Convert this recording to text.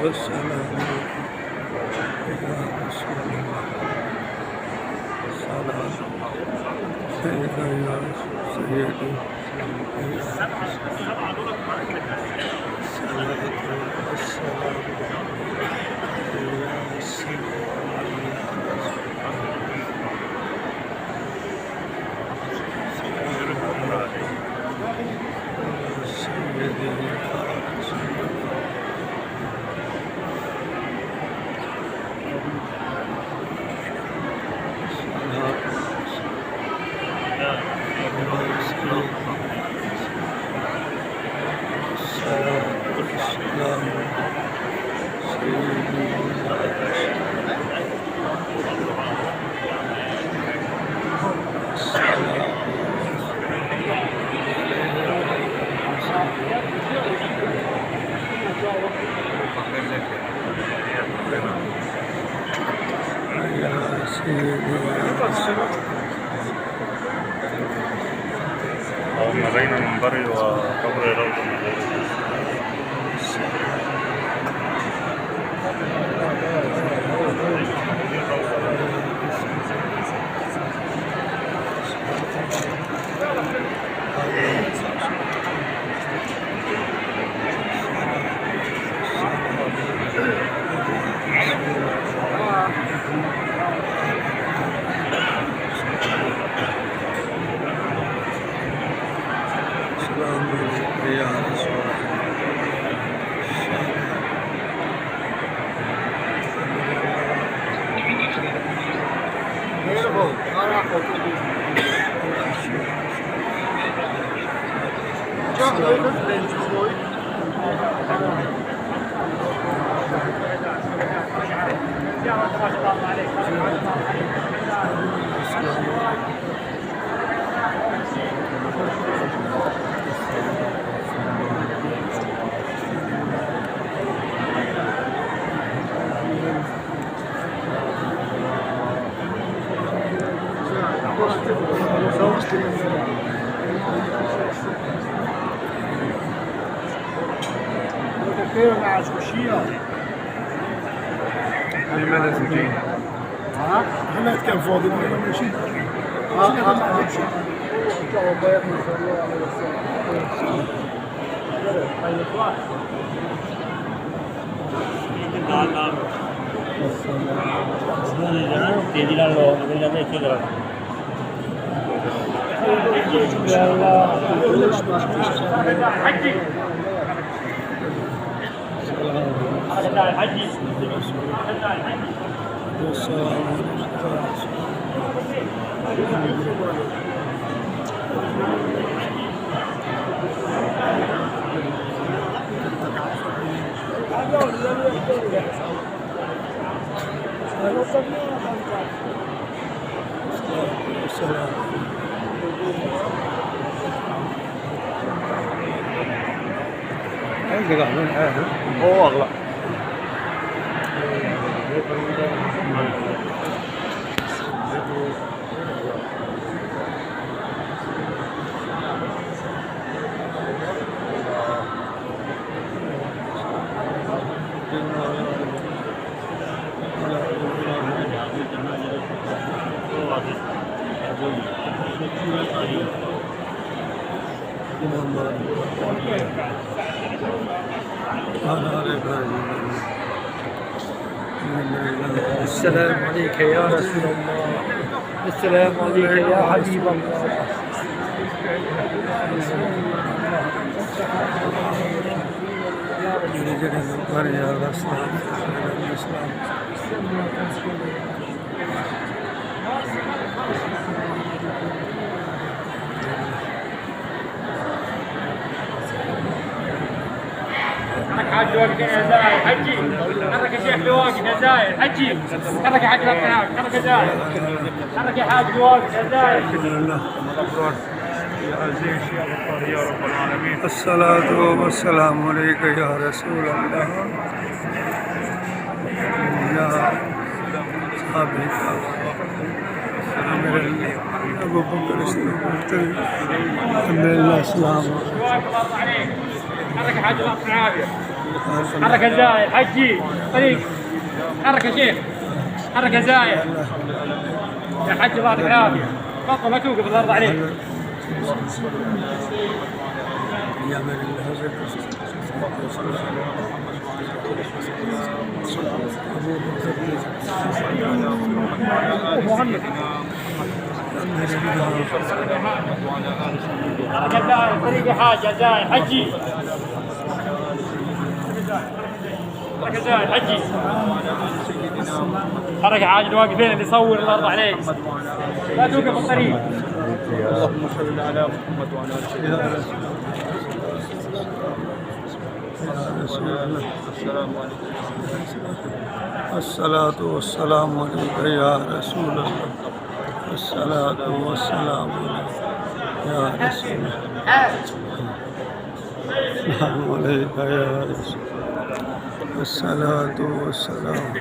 والسلام يا رسول الله. صلاة سيدنا يا سيدي صلاة والسلام يا سيدي ما بين المنبر وقبر روضة النبوي. يا رسول لماذا زوجين؟ أحمد كان فاضي ما ماشي. هو أغلى. السلام عليك يا رسول الله. السلام عليك يا حبيب الله. يا رسول حاج واقف يا زايد حجي حرك يا شيخ اللي واقف يا زايد حجي حرك يا حاج الأطناب حرك يا زايد حرك يا حاج اللي واقف يا زايد يا عزيز يا غفار يا رب العالمين. الصلاة والسلام عليك يا رسول الله. يا صحابي أبو بكر الحمد لله. السلام واقف الله عليك حرك يا حاج الأطناب حرك يا زايد حجي طريق حرك يا شيخ حرك يا زايد يا حجي الله يعطيك العافيه بطل ما توقف الارض عليك محمد حرك يا زايد طريق يا حاج يا زايد حجي حرك يا زايد حجي حرك يا حاج الواقفين اللي يصور الارض عليك لا توقف الطريق اللهم صل على محمد وعلى ال سيدنا الصلاة والسلام عليك يا رسول الله الصلاة والسلام عليك يا رسول الله السلام عليك يا رسول الله الصلاة والسلام